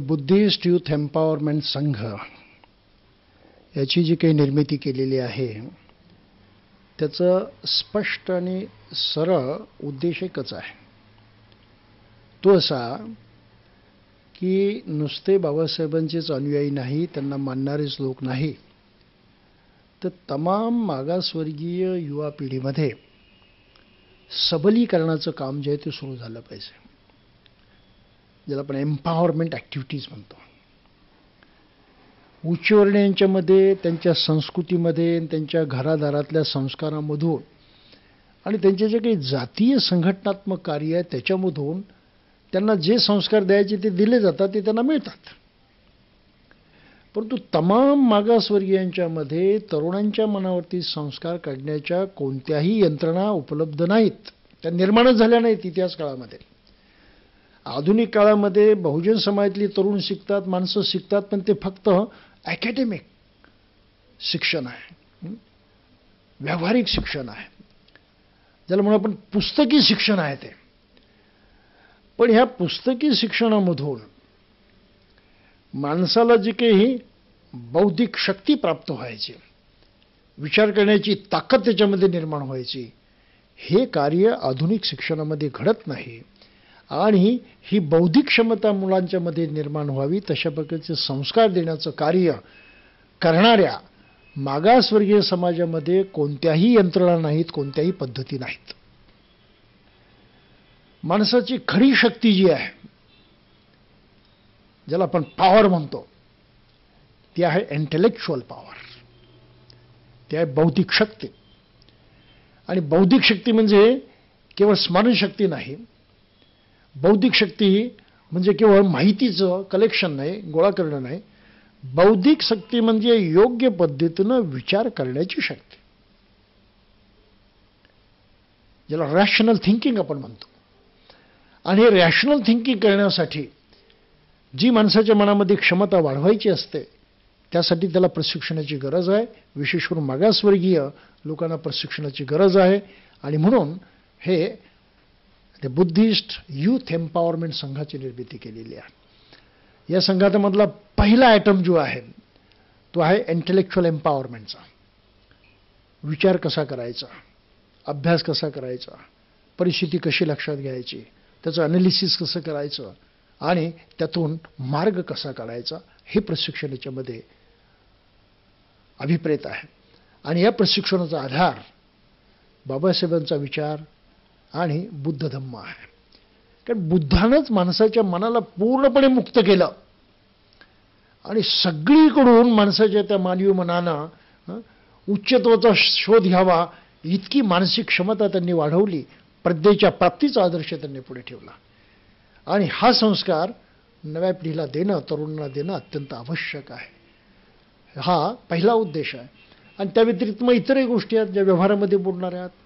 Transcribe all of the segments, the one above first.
Buddhist youth empowerment संघ याची जी काही निर्मिती केलेली आहे त्याचं स्पष्ट आणि सरळ उद्देश एकच आहे. तो असा की नुसते बाबासाहेबांचेच अनुयायी नाही, त्यांना मानणारेच लोक नाही, तर तमाम मागासवर्गीय युवा पिढीमध्ये सबलीकरणाचं काम जे आहे ते सुरू झालं पाहिजे, ज्याला आपण एम्पॉवरमेंट ॲक्टिव्हिटीज म्हणतो. उच्चवर्णीयांच्यामध्ये, त्यांच्या संस्कृतीमध्ये, त्यांच्या घरादारातल्या संस्कारामधून आणि त्यांचे जे काही जातीय संघटनात्मक कार्य आहे त्याच्यामधून त्यांना जे संस्कार द्यायचे ते दिले जातात, ते त्यांना मिळतात. परंतु तमाम मागासवर्गीयांच्यामध्ये तरुणांच्या मनावरती संस्कार काढण्याच्या कोणत्याही यंत्रणा उपलब्ध नाहीत, त्या निर्माणच झाल्या नाहीत इतिहास काळामध्ये. आधुनिक काळामध्ये बहुजन समाजातली तरुण शिकतात, माणसं शिकतात, पण ते फक्त अकॅडमिक शिक्षण आहे, व्यावहारिक शिक्षण आहे, ज्याला म्हणून आपण पुस्तकी शिक्षण आहे ते. पण ह्या पुस्तकी शिक्षणामधून माणसाला जी काही बौद्धिक शक्ती प्राप्त व्हायची, विचार करण्याची ताकद त्याच्यामध्ये निर्माण व्हायची, हे कार्य आधुनिक शिक्षणामध्ये घडत नाही. आणि ही बौद्धिक क्षमता मुलांच्यामध्ये निर्माण व्हावी तशा प्रकारचे संस्कार देण्याचं कार्य करणाऱ्या मागासवर्गीय समाजामध्ये कोणत्याही यंत्रणा नाहीत, कोणत्याही पद्धती नाहीत. माणसाची खरी शक्ती जी आहे, ज्याला आपण पॉवर म्हणतो, ती आहे इंटेलेक्च्युअल पॉवर, ती आहे बौद्धिक शक्ती. आणि बौद्धिक शक्ती म्हणजे केवळ स्मरणशक्ती नाही, बौद्धिक शक्ती म्हणजे केवळ माहितीचं कलेक्शन नाही, गोळा करणं नाही. बौद्धिक शक्ती म्हणजे योग्य पद्धतीनं विचार करण्याची शक्ती, ज्याला रॅशनल थिंकिंग आपण म्हणतो. आणि हे रॅशनल थिंकिंग करण्यासाठी जी माणसाच्या मनामध्ये क्षमता वाढवायची असते त्यासाठी त्याला प्रशिक्षणाची गरज आहे. विशेष करून मागासवर्गीय लोकांना प्रशिक्षणाची गरज आहे. आणि म्हणून हे बुद्धिस्ट यूथ एम्पॉवरमेंट संघाची निर्मिती केलेली आहे. या संघामधला पहिला आयटम जो आहे तो आहे इंटेलेक्च्युअल एम्पॉवरमेंटचा. विचार कसा करायचा, अभ्यास कसा करायचा, परिस्थिती कशी लक्षात घ्यायची, त्याचं अनालिसिस कसं करायचं आणि त्यातून मार्ग कसा काढायचा, हे प्रशिक्षण याच्यामध्ये अभिप्रेत आहे. आणि या प्रशिक्षणाचा आधार बाबासाहेबांचा विचार आणि बुद्ध धम्म आहे. कारण बुद्धानंच माणसाच्या मनाला पूर्णपणे मुक्त केलं आणि सगळीकडून माणसाच्या त्या मानवी मनानं उच्चत्वाचा शोध घ्यावा इतकी मानसिक क्षमता त्यांनी वाढवली. प्रज्ञेच्या प्राप्तीचा आदर्श त्यांनी पुढे ठेवला. आणि हा संस्कार नव्या पिढीला देणं, तरुणांना देणं अत्यंत आवश्यक आहे. हा पहिला उद्देश आहे. आणि त्या व्यतिरिक्त मग इतरही गोष्टी आहेत ज्या व्यवहारामध्ये बुडणाऱ्या आहेत.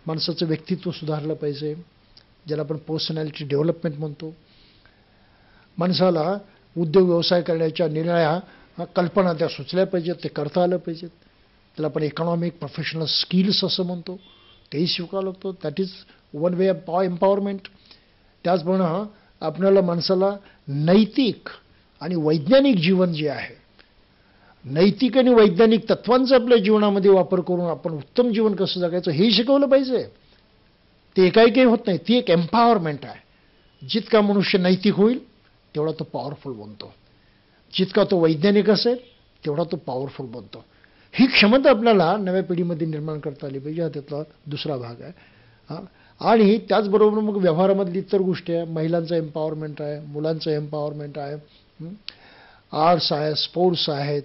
माणसाचं व्यक्तित्व सुधारलं पाहिजे, ज्याला आपण पर्सनॅलिटी डेव्हलपमेंट म्हणतो. माणसाला उद्योग व्यवसाय करण्याच्या निर्णया कल्पना त्या सुचल्या पाहिजेत, ते करता आलं पाहिजेत. त्याला आपण इकॉनॉमिक प्रोफेशनल स्किल्स असं म्हणतो, तेही शिकावं लागतो. That is one way of empowerment. त्याचप्रमाणे आपल्याला माणसाला नैतिक आणि वैज्ञानिक जीवन जे आहे, नैतिक आणि वैज्ञानिक तत्वांचा आपल्या जीवनामध्ये वापर करून आपण उत्तम जीवन कसं जगायचं हे शिकवलं पाहिजे. ते एकाएकी होत नाही, ती एक एम्पॉवरमेंट आहे. जितका मनुष्य नैतिक होईल तेवढा तो पॉवरफुल बनतो, जितका तो वैज्ञानिक असेल तेवढा तो पॉवरफुल बनतो. ही क्षमता आपल्याला नव्या पिढीमध्ये निर्माण करता आली पाहिजे. हा त्यातला दुसरा भाग आहे. आणि त्याचबरोबर मग व्यवहारामधली इतर गोष्टी आहे. महिलांचं एम्पॉवरमेंट आहे, मुलांचं एम्पॉवरमेंट आहे, आर्ट्स आहे, स्पोर्ट्स आहेत,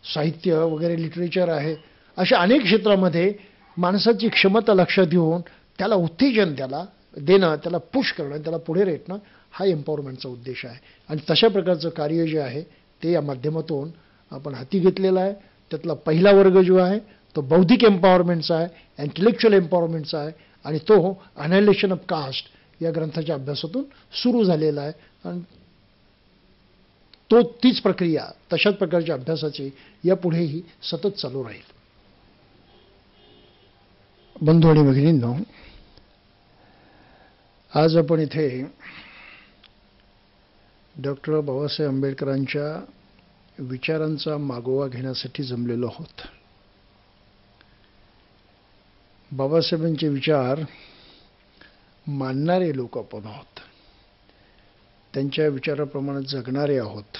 साहित्य वगैरे, लिटरेचर आहे. अशा अनेक क्षेत्रामध्ये माणसाची क्षमता लक्षात घेऊन त्याला उत्तेजन देणं, त्याला पुश करणं, त्याला पुढे रेटणं, हा एम्पॉवरमेंटचा उद्देश आहे. आणि तशा प्रकारचं कार्य जे आहे ते या माध्यमातून आपण हाती घेतलेलं आहे. त्यातला पहिला वर्ग जो आहे तो बौद्धिक एम्पॉवरमेंटचा आहे, इंटेलेक्च्युअल एम्पॉवरमेंटचा आहे. आणि तो अनायलेशन ऑफ कास्ट या ग्रंथाच्या अभ्यासातून सुरू झालेला आहे. आणि तीच प्रक्रिया, तशाच प्रकारच्या अभ्यासाची यापुढेही सतत चालू राहील. बंधू आणि भगिनींनो, आज आपण इथे डॉक्टर बाबासाहेब आंबेडकरांच्या विचारांचा मागोवा घेण्यासाठी जमलेलो आहोत. बाबासाहेबांचे विचार मानणारे लोक आपण आहोत, त्यांच्या विचाराप्रमाणे जगणारे आहोत.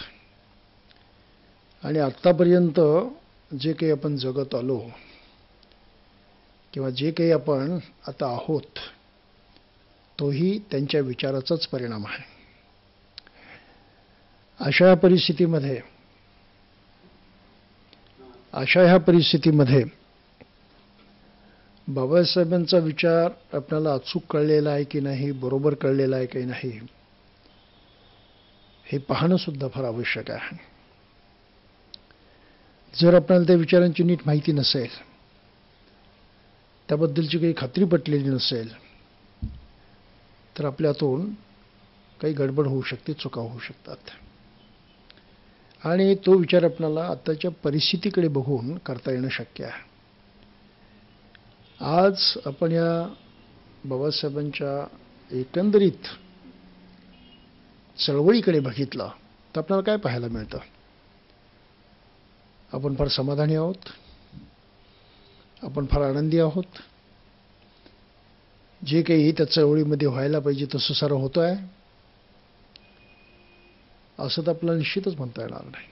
आणि आत्तापर्यंत जे काही आपण जगत आलो किंवा जे काही आपण आता आहोत, तोही त्यांच्या विचाराचाच परिणाम आहे. अशा ह्या परिस्थितीमध्ये बाबासाहेबांचा विचार आपल्याला अचूक कळलेला आहे की नाही, बरोबर कळलेला आहे की नाही, हे पाहणं सुद्धा फार आवश्यक आहे. जर आपल्याला त्या विचारांची नीट माहिती नसेल, त्याबद्दलची काही खात्री पटलेली नसेल, तर आपल्यातून काही गडबड होऊ शकते, चुका होऊ शकतात. आणि तो विचार आपल्याला आताच्या परिस्थितीकडे बघून करता येणं शक्य आहे. आज आपण या बाबासाहेबांच्या एकंदरीत चळवळीकडे बघितलं तर आपल्याला काय पाहायला मिळतं? आपण फार समाधानी आहोत, आपण फार आनंदी आहोत. जे काही त्या चळवळीमध्ये व्हायला पाहिजे तसं सारं होतं आहे असं तर आपल्याला निश्चितच म्हणता येणार नाही.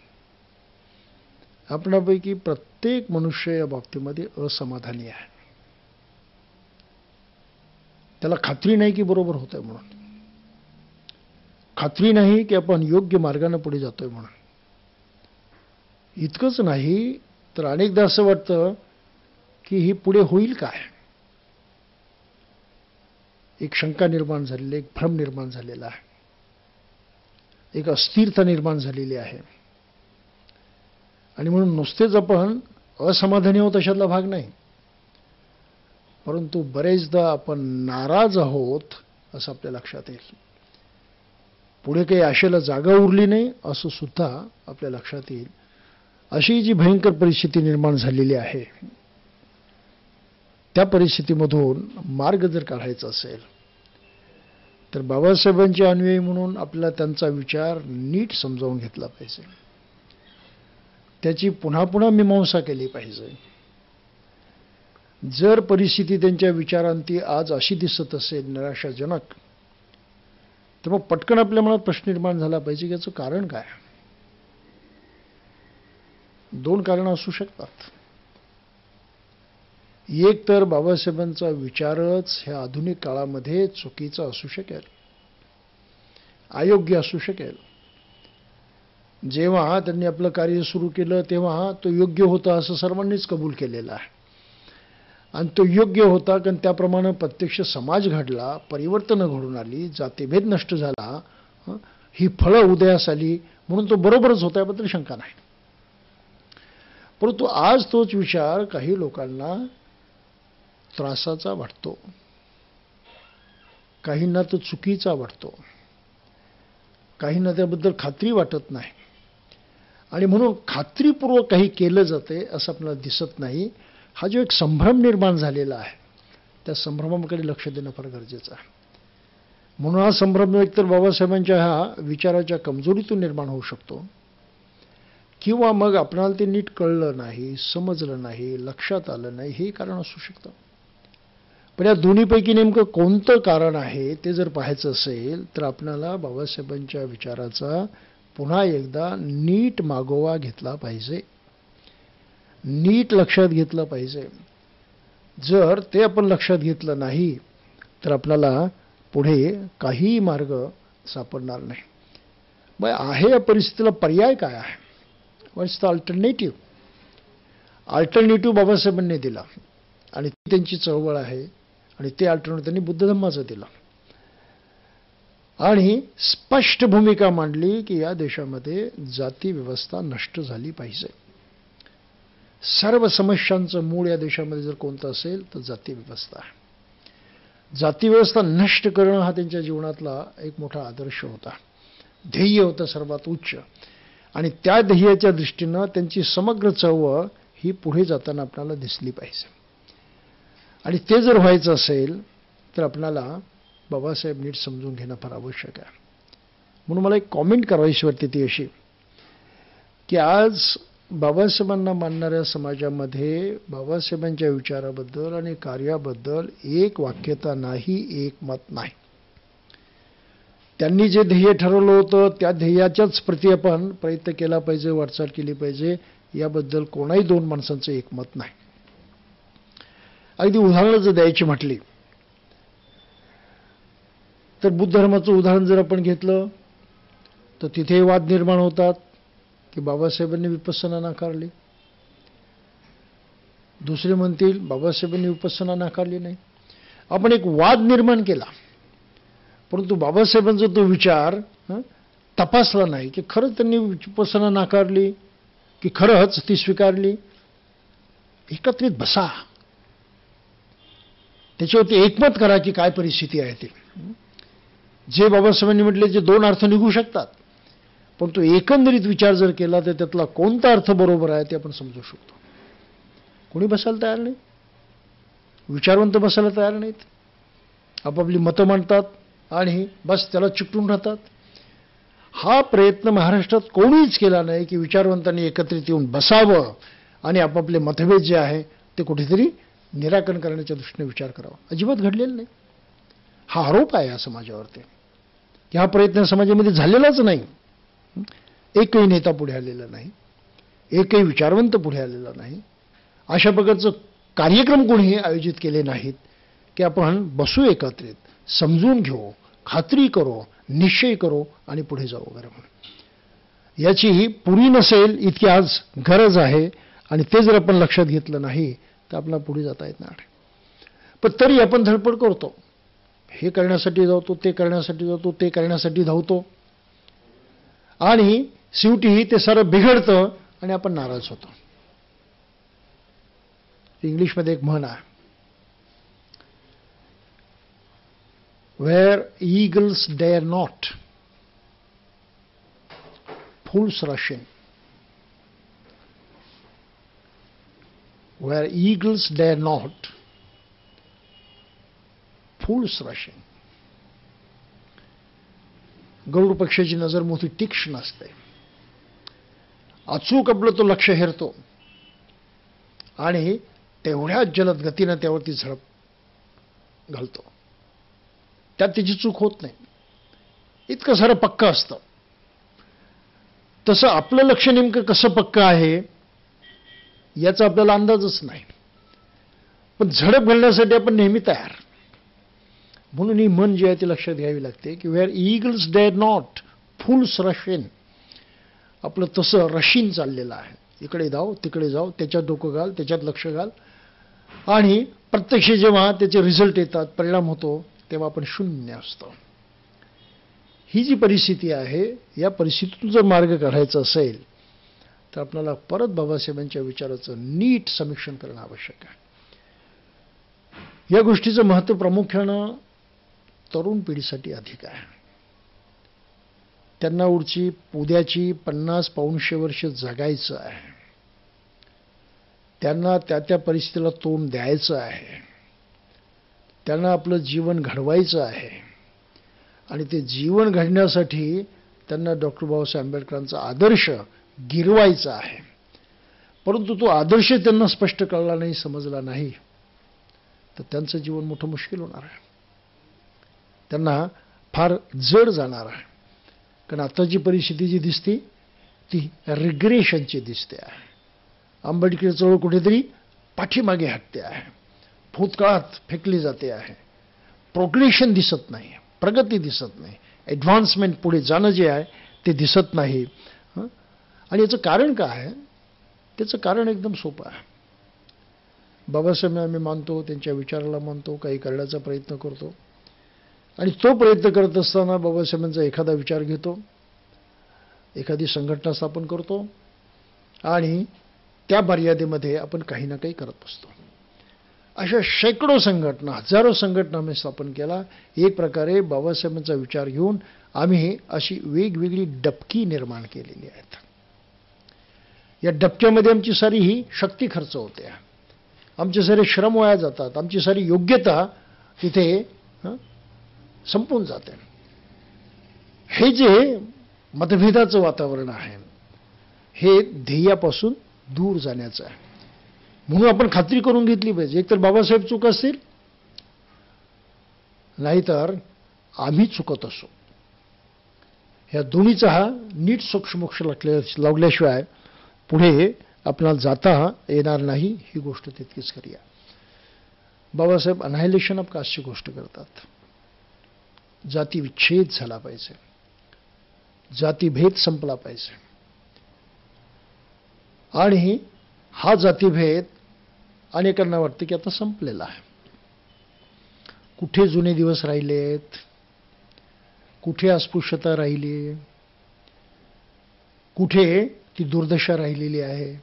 आपणापैकी प्रत्येक मनुष्य या बाबतीमध्ये असमाधानी आहे. त्याला खात्री नाही की बरोबर होतंय म्हणून, खात्री नाही की आपण योग्य मार्गाने पुढे जातोय म्हणून. इतकंच नाही तर अनेकदा असं वाटतं की ही पुढे होईल काय. एक शंका निर्माण झालेली, एक भ्रम निर्माण झालेला आहे, एक अस्थिरता निर्माण झालेली आहे. आणि म्हणून नुसतेच आपण असमाधानी आहोत अशातला भाग नाही, परंतु बरेचदा आपण नाराज आहोत असं आपल्या लक्षात येईल. पुढे काही आशेला जागा उरली नाही असं सुद्धा आपल्या लक्षात येईल. अशी जी भयंकर परिस्थिती निर्माण झालेली आहे, त्या परिस्थितीमधून मार्ग जर काढायचा असेल तर बाबासाहेबांचे अनुयायी म्हणून आपल्याला त्यांचा विचार नीट समजावून घेतला पाहिजे, त्याची पुन्हा पुन्हा मीमांसा केली पाहिजे. जर परिस्थिती त्यांच्या विचारांती आज अशी दिसत असेल निराशाजनक, तर मग पटकन आपल्या मनात प्रश्न निर्माण झाला पाहिजे की याचं कारण काय. दोन कारणं असू शकतात. एक तर बाबासाहेबांचा विचारच ह्या आधुनिक काळामध्ये चुकीचा असू शकेल, अयोग्य असू शकेल. जेव्हा त्यांनी आपलं कार्य सुरू केलं तेव्हा तो योग्य होता असं सर्वांनीच कबूल केलेलं आहे. आणि तो योग्य होता कारण त्याप्रमाणे प्रत्यक्ष समाज घडला, परिवर्तनं घडून आली, जातीभेद नष्ट झाला, ही फळं उदयास आली, म्हणून तो बरोबरच होता, याबद्दल शंका नाही. परंतु आज तोच विचार काही लोकांना त्रासाचा वाटतो, काहींना तो चुकीचा वाटतो, काहींना त्याबद्दल खात्री वाटत नाही. आणि म्हणून खात्रीपूर्वक काही केलं जाते असं आपल्याला दिसत नाही. हा जो एक संभ्रम निर्माण झालेला आहे, त्या संभ्रमाकडे लक्ष देणं फार गरजेचं आहे. म्हणून हा संभ्रम एकतर बाबासाहेबांच्या ह्या विचाराच्या कमजोरीतून निर्माण होऊ शकतो, किंवा मग आपणाला ते नीट कळलं नाही, समजलं नाही, लक्षात आलं नाही, हे कारण असू शकतं. पण या दोन्हीपैकी नेमकं कोणतं कारण आहे ते जर पाहायचं असेल तर आपल्याला बाबासाहेबांच्या विचाराचा पुन्हा एकदा नीट मागोवा घेतला पाहिजे, नीट लक्षात घेतलं पाहिजे. जर ते आपण लक्षात घेतलं नाही तर आपल्याला पुढे काही मार्ग सापडणार नाही. मग आहे या परिस्थितीला पर्याय काय आहे? व्हॉट्स द अल्टरनेटिव्ह? अल्टरनेटिव्ह बाबासाहेबांनी दिला आणि ती त्यांची चळवळ आहे. आणि ते अल्टरनेटिव्ह त्यांनी बुद्ध धम्माचं दिलं आणि स्पष्ट भूमिका मांडली की या देशामध्ये जाती व्यवस्था नष्ट झाली पाहिजे. सर्व समस्यांचं मूळ या देशामध्ये जर कोणतं असेल तर जाती व्यवस्था आहे. जाती व्यवस्था नष्ट करणं हा त्यांच्या जीवनातला एक मोठा आदर्श होता, ध्येय होतं सर्वात उच्च. आणि त्या ध्येयाच्या दृष्टीनं त्यांची समग्र चळवळ ही पुढे जाताना आपल्याला दिसली पाहिजे. आणि ते जर व्हायचं असेल तर आपल्याला बाबासाहेब नीट समजून घेणं फार आवश्यक आहे. म्हणून मला एक कॉमेंट करावीशी वाटते ती अशी की आज बाबासाहेबांना मानणाऱ्या समाजामध्ये बाबासाहेबांच्या विचाराबद्दल आणि कार्याबद्दल एक वाक्यता नाही, एक मत नाही. त्यांनी जे ध्येय ठरवलं होतं त्या ध्येयाच्याच प्रति आपण प्रयत्न केला पाहिजे, वाटचाल केली पाहिजे, याबद्दल कोणाही दोन माणसांचं एकमत नाही. अगदी उदाहरणं जर द्यायची म्हटली तर बुद्ध धर्माचं उदाहरण जर आपण घेतलं तर तिथे वाद निर्माण होतात की बाबासाहेबांनी विपස්සना नाकारली. दुसरे म्हणतील बाबासाहेबांनी विपස්සना नाकारली नाही. आपण एक वाद निर्माण केला, परंतु बाबासाहेबांचा तो विचार तपासला नाही की खरंच त्यांनी विपස්සना नाकारली की खरंच ती स्वीकारली. एकत्रित बसा, त्याच्यावरती एकमत करा की काय परिस्थिती आहे ती. जे बाबासाहेबांनी म्हटले जे दोन अर्थ निघू शकतात, पण तो एकंदरीत विचार जर केला तर त्यातला कोणता अर्थ बरोबर आहे ते आपण समजू शकतो. कोणी बसायला तयार नाही, विचारवंत बसायला तयार नाहीत. आपापली मतं मांडतात आणि बस त्याला चिकटून राहतात. हा प्रयत्न महाराष्ट्रात कोणीच केला नाही की विचारवंतांनी एकत्रित येऊन बसावं आणि आपापले मतभेद जे आहे ते कुठेतरी निराकरण करण्याच्या दृष्टीने विचार करावा. अजिबात घडलेलं नाही. हा आरोप आहे या समाजावरती की हा प्रयत्न समाजामध्ये झालेलाच नाही. एकही नेता पुढे आलेला नाही, एकही विचारवंत पुढे आलेला नाही. अशा प्रकारचं कार्यक्रम कोणीही आयोजित केले नाहीत की आपण बसू एकत्रित, समजून घेऊ, खात्री करू, निश्चय करू आणि पुढे जाऊ वगैरे म्हणून. याची पुरी नसेल इतकी आज गरज आहे आणि ते जर आपण लक्षात घेतलं नाही तर आपल्याला पुढे जाता येत नाही. पण तरी आपण धडपड करतो, हे करण्यासाठी धावतो, ते करण्यासाठी धावतो, ते करण्यासाठी धावतो आणि शेवटी ते सारं बिघडतं आणि आपण नाराज होतो. इंग्लिशमध्ये एक म्हण आहे, where eagles dare not, fools rush in. Where eagles dare not, fools rush in. गरुड पक्षाची नजर मोठी तीक्ष्ण असते. अचूक आपलं तो लक्ष हेरतो आणि तेवढ्याच जलद गतीनं त्यावरती झडप घालतो. त्यात त्याची चूक होत नाही. इतकं सारं पक्क असतं. तसं आपलं लक्ष नेमकं कसं पक्क आहे याचा आपल्याला अंदाजच नाही. पण झडप घालण्यासाठी आपण नेहमी तयार. म्हणून ही मन जी आहे ती लक्षात घ्यावी लागते की where eagles dare not, fools rush in. आपलं तसं रशीन चाललेलं आहे. इकडे धाव, तिकडे जाव, त्याच्यात डोकं घाल, त्याच्यात लक्ष घाल आणि प्रत्यक्ष जेव्हा त्याचे रिझल्ट येतात, परिणाम होतो, तेव्हा आपण शून्य असतो. ही जी परिस्थिती आहे या परिस्थितीतून जर मार्ग काढायचा असेल तर आपल्याला परत बाबासाहेबांच्या विचाराचं नीट समीक्षण करणं आवश्यक आहे. या गोष्टीचं महत्त्व प्रामुख्यानं तरुण पिढीसाठी अधिक आहे. त्यांना उद्याची 50 पाऊणशे वर्ष जगायचं आहे. त्यांना त्या परिस्थितीला तोंड द्यायचं आहे. त्यांना आपलं जीवन घडवायचं आहे आणि ते जीवन घडण्यासाठी त्यांना डॉक्टर बाबासाहेब आंबेडकरांचा आदर्श गिरवायचा आहे. परंतु तो आदर्श त्यांना स्पष्ट कळला नाही, समजला नाही तर त्यांचं जीवन मोठं मुश्किल होणार आहे. त्यांना फार जड जाणार आहे. कारण आताची परिस्थिती जी दिसते ती रिग्रेशनची दिसते आहे. आंबेडकर चळवळ कुठेतरी पाठीमागे हटते आहे, भूतकाळात फेकली जाते आहे. प्रोग्रेशन दिसत नाही, प्रगती दिसत नाही, ॲडव्हान्समेंट पुढे जाणं जे आहे ते दिसत नाही. आणि याचं कारण काय आहे? त्याचं कारण एकदम सोपं आहे. बाबासाहेब आम्ही मानतो, त्यांच्या विचाराला मानतो, काही करण्याचा प्रयत्न करतो आणि तो प्रयत्न करत असताना बाबासाहेबांचा एखादा विचार घेतो, एखादी संघटना स्थापन करतो आणि त्या मर्यादेमध्ये आपण काही ना काही करत बसतो. अशा शेकडो संघटना, हजारो संघटना आम्ही स्थापन केला. एक प्रकारे बाबासाहेबांचा विचार घेऊन आम्ही अशी वेगवेगळी डबकी निर्माण केलेली आहेत. या डबक्यामध्ये आमची सारी ही शक्ती खर्च होते, आमचे सारे श्रम वाया जातात, आमची सारी योग्यता तिथे संपून जाते. हे जे मतभेदाचं वातावरण आहे हे ध्येयापासून दूर जाण्याचं आहे. म्हणून आपण खात्री करून घेतली पाहिजे, एकतर बाबासाहेब चूक असतील नाहीतर आम्ही चुकत असू. ह्या दोन्हीचा नीट सोक्षमोक्ष लावल्याशिवाय पुढे आपल्याला जाता येणार नाही, ही गोष्ट तितकीच खरी आहे. बाबासाहेब अनायलेशन ऑफ कास्टची गोष्ट करतात. जातीविच्छेद झाला पाहिजे, जातीभेद संपला पाहिजे. आणि हा जातीभेद अनेकांना वाटतं की आता संपलेला आहे. कुठे जुने दिवस राहिलेत, कुठे अस्पृश्यता राहिली, कुठे ती दुर्दशा राहिलेली आहे,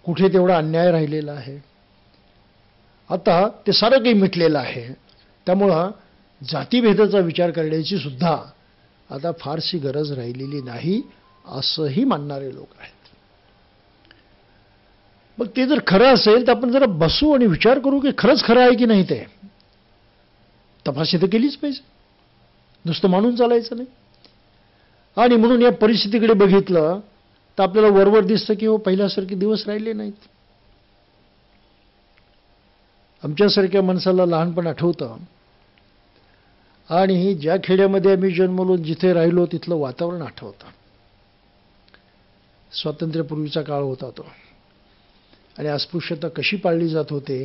कुठे तेवढा अन्याय राहिलेला आहे. आता ते सारं काही मिटलेलं आहे. त्यामुळं जातीभेदाचा विचार करण्याची सुद्धा आता फारशी गरज राहिलेली नाही, असंही मानणारे लोक आहेत. मग ते जर खरं असेल तर आपण जरा बसू आणि विचार करू की खरंच खरं आहे की नाही. ते तपासणी तर केलीच पाहिजे, नुसतं मानून चालायचं नाही. आणि म्हणून या परिस्थितीकडे बघितलं तर आपल्याला वरवर दिसतं की पहिल्यासारखे दिवस राहिले नाहीत. आमच्यासारख्या माणसाला लहानपण आठवतं आणि ज्या खेड्यामध्ये आम्ही जन्मलो, जिथे राहिलो, तिथलं वातावरण आठवतं. स्वातंत्र्यापूर्वीचा काळ होता तो, आणि अस्पृश्यता कशी पाळली जात होते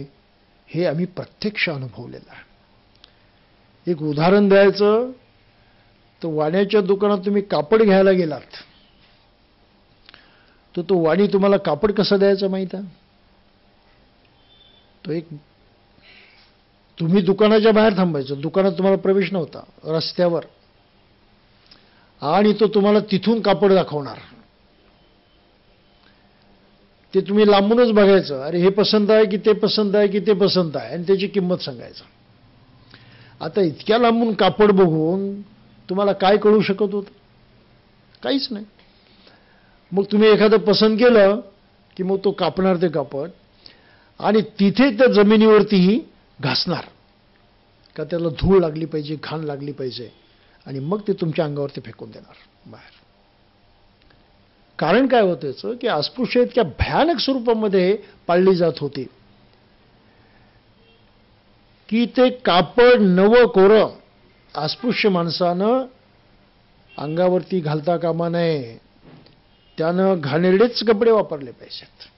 हे आम्ही प्रत्यक्ष अनुभवलेलं आहे. एक उदाहरण द्यायचं तर वाण्याच्या दुकानात तुम्ही कापड घ्यायला गेलात तर तो वाणी तुम्हाला कापड कसं द्यायचं माहित आहे? तो एक, तुम्ही दुकानाच्या बाहेर थांबायचं, दुकानात तुम्हाला प्रवेश नव्हता, रस्त्यावर, आणि तो तुम्हाला तिथून कापड दाखवणार. ते तुम्ही लांबूनच बघायचं, अरे हे पसंत आहे की ते पसंत आहे की ते पसंत आहे, आणि त्याची किंमत सांगायचं. आता इतक्या लांबून कापड बघून तुम्हाला काय कळू शकत होतं? काहीच नाही. मग तुम्ही एखादं पसंत केलं की मग तो कापणार ते कापड आणि तिथे त्या जमिनीवरतीही घासणार, का त्याला धूळ लागली पाहिजे, घाण लागली पाहिजे, आणि मग ते तुमच्या अंगावरती फेकून देणार बाहेर. कारण काय होतं याचं की अस्पृश्य इतक्या भयानक स्वरूपामध्ये पाळली जात होती की ते कापड नवं कोरं अस्पृश्य माणसानं अंगावरती घालता कामा नये, त्यानं घाणेरडेच कपडे वापरले पाहिजेत.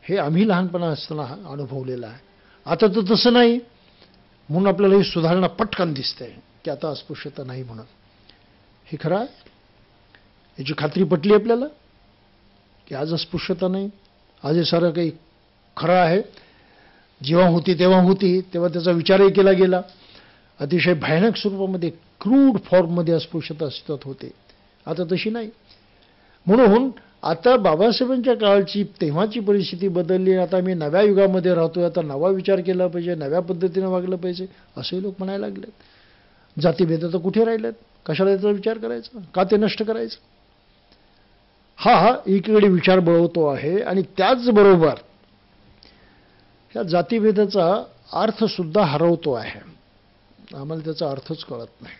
हे आम्ही लहानपणा असताना अनुभवलेलं आहे. आता तर तसं नाही, म्हणून आपल्याला ही सुधारणा पटकन दिसते की आता अस्पृश्यता नाही म्हणून. हे खरं आहे? याची खात्री पटली आपल्याला की आज अस्पृश्यता नाही? आज हे सारं काही खरं आहे? जेव्हा होती तेव्हा त्याचा विचारही केला गेला. अतिशय भयानक स्वरूपामध्ये, क्रूड फॉर्ममध्ये अस्पृश्यता अस्तित्वात होते. आता तशी नाही. म्हणून आता बाबासाहेबांच्या काळची तेव्हाची परिस्थिती बदलली, आता आम्ही नव्या युगामध्ये राहतोय, आता नवा विचार केला पाहिजे, नव्या पद्धतीने वागलं पाहिजे, असंही लोक म्हणायला लागलेत. जातीभेद तर कुठे राहिलेत? कशाला याचा विचार करायचा? का ते नष्ट करायचं? हा एकीकडे विचार बळवतो आहे, आणि त्याचबरोबर ह्या जातीभेदाचा अर्थ सुद्धा हरवतो आहे. आम्हाला त्याचा अर्थच कळत नाही,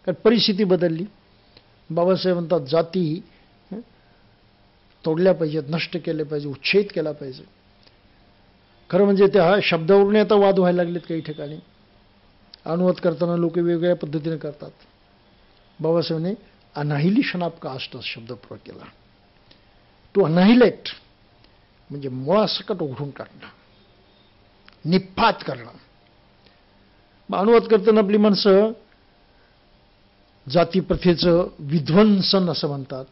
कारण परिस्थिती बदलली. बाबासाहेब म्हणतात जाती तोडल्या पाहिजेत, नष्ट केले पाहिजे, उच्छेद केला पाहिजे. खरं म्हणजे त्या शब्दावरून आता वाद व्हायला लागलेत काही ठिकाणी. अनुवाद करताना लोक वेगवेगळ्या पद्धतीने करतात. बाबासाहेबांनी अनाहिलेशन ऑफ कास्ट असा शब्द प्रयोग केला. टू अनाहिलेट म्हणजे मुळासकट उघडून टाकणं, निपात करणं. मग अनुवाद करताना आपली माणसं जातीप्रथेचं विध्वंसन असं म्हणतात.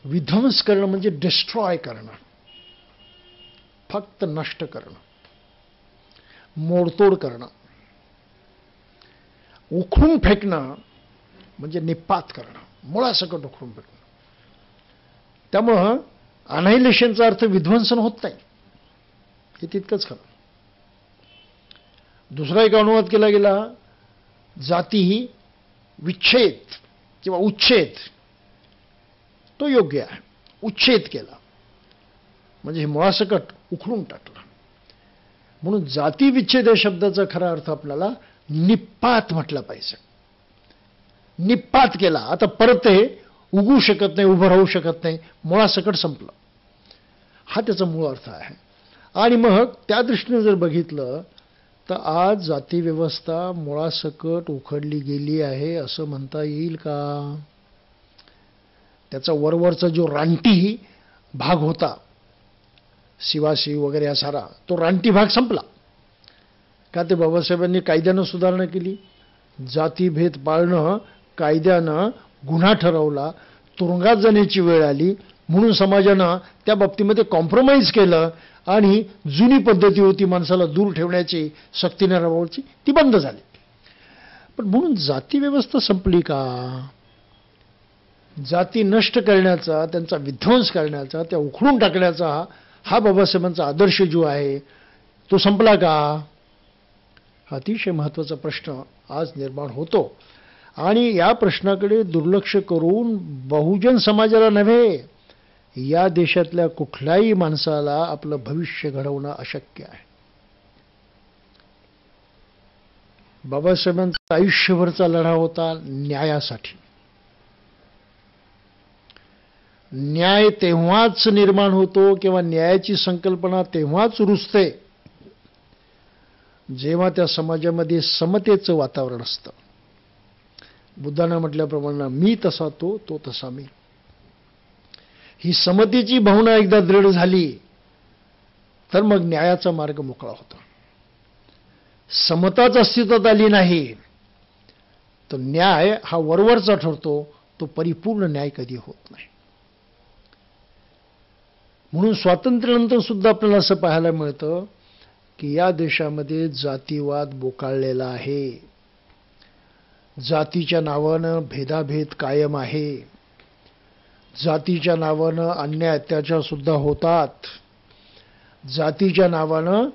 विध्वंस करणं म्हणजे डिस्ट्रॉय करणं, फक्त नष्ट करणं, मोडतोड करणं. उखडून फेकणं म्हणजे निपात करणं, मुळासकट उखडून फेकणं. त्यामुळं अनाहिलेशनचा अर्थ विध्वंसन होत नाही, हे तितकंच खरं. दुसरा एक अनुवाद केला गेला, जाती विच्छेद किंवा उच्छेद, तो योग्य आहे. उच्छेद केला म्हणजे हे मुळासकट उखडून टाकलं. म्हणून जाती विच्छेद या शब्दाचा खरा अर्थ आपल्याला निपात म्हटलं पाहिजे. निपात केला. आता परत ते उगू शकत नाही, उभं राहू शकत नाही, मुळासकट संपलं. हा त्याचा मूळ अर्थ आहे. आणि मग त्या दृष्टीने जर बघितलं तर आज जातीव्यवस्था मुळासकट उखडली गेली आहे असं म्हणता येईल का? त्याचा वरवरचा जो रानटी भाग होता, शिवासी वगैरे हा सारा, तो रानटी भाग संपला का? ते बाबासाहेबांनी कायद्यानं सुधारणा केली. जातीभेद पाळणं कायद्यानं गुन्हा ठरवला, तुरुंगात जाण्याची वेळ आली, म्हणून समाजानं त्या बाबतीमध्ये कॉम्प्रोमाइज केलं आणि जुनी पद्धती होती माणसाला दूर ठेवण्याची, सक्तीने राबवायची, ती बंद झाली. पण म्हणून जाती व्यवस्था संपली का? जाती नष्ट करण्याचा, त्यांचा विध्वंस करण्याचा, त्या उखडून टाकण्याचा हा बाबासाहेबांचा आदर्श जो आहे तो संपला का? हा अतिशय महत्त्वाचा प्रश्न आज निर्माण होतो. आणि या प्रश्नाकडे दुर्लक्ष करून बहुजन समाजाला नव्हे, या देशातल्या कुठल्याही माणसाला आपलं भविष्य घडवणं अशक्य आहे. बाबासाहेबांचा आयुष्यभरचा लढा होता न्यायासाठी. न्याय तेव्हाच निर्माण होतो किंवा न्यायाची संकल्पना तेव्हाच रुजते जेव्हा त्या समाजामध्ये समतेचं वातावरण असतं. बुद्धानं म्हटल्याप्रमाणे मी तसा तो, तो तसा मी. ही समतेची भावना एकदा दृढ झाली तर मग न्यायाचा मार्ग मोकळा होतो. समताच अस्तित्वात आली नाही तर न्याय हा वरवरचा ठरतो, तो परिपूर्ण न्याय कधी होत नाही. म्हणून स्वातंत्र्यानंतर सुद्धा आपल्याला असं पाहायला मिळतं की या देशामध्ये जातीवाद बोकाळलेला आहे. जातीच्या नावानं भेदाभेद कायम आहे. जातीच्या नावानं अन्याय अत्याचार सुद्धा होतात. जातीच्या नावानं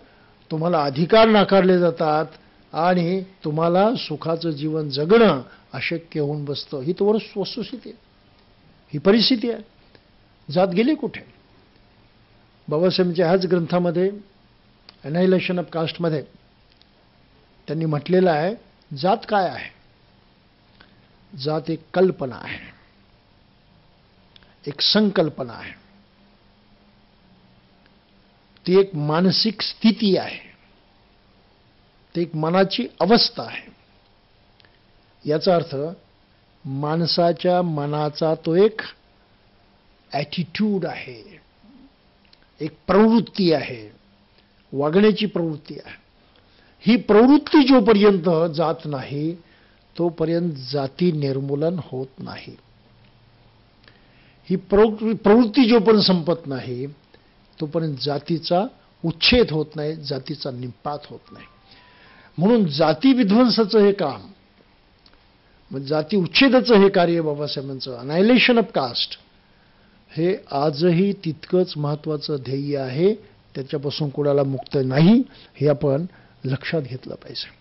तुम्हाला अधिकार नाकारले जातात आणि तुम्हाला सुखाचं जीवन जगणं अशक्य होऊन बसतं. ही तर वस्तुस्थिती आहे, ही परिस्थिती आहे. जात गेली कुठे? बाबासाहेबांच्या ह्याच ग्रंथामध्ये ॲनायलेशन ऑफ कास्टमध्ये त्यांनी म्हटलेलं आहे, जात काय आहे? जात एक कल्पना आहे, एक संकल्पना आहे, ती एक मानसिक स्थिती आहे, ती एक मनाची अवस्था आहे. याचा अर्थ माणसाच्या मनाचा तो एक ॲटिट्यूड आहे, एक प्रवृत्ती आहे, वागण्याची प्रवृत्ती आहे. ही प्रवृत्ती जोपर्यंत जात नाही तोपर्यंत जाती निर्मूलन होत नाही. ही प्रवृत्ती जोपर्यंत संपत नाही तोपर्यंत जातीचा उच्छेद होत नाही, जातीचा निपात होत नाही. म्हणून जाती विध्वंसाचं हे काम, म्हणजे जाती उच्छेदाचं हे कार्य बाबासाहेबांचं अनायलेशन ऑफ कास्ट, हे आजही तितकंच महत्त्वाचं ध्येय आहे. त्याच्यापासून कोणाला मुक्त नाही, हे आपण लक्षात घेतलं पाहिजे.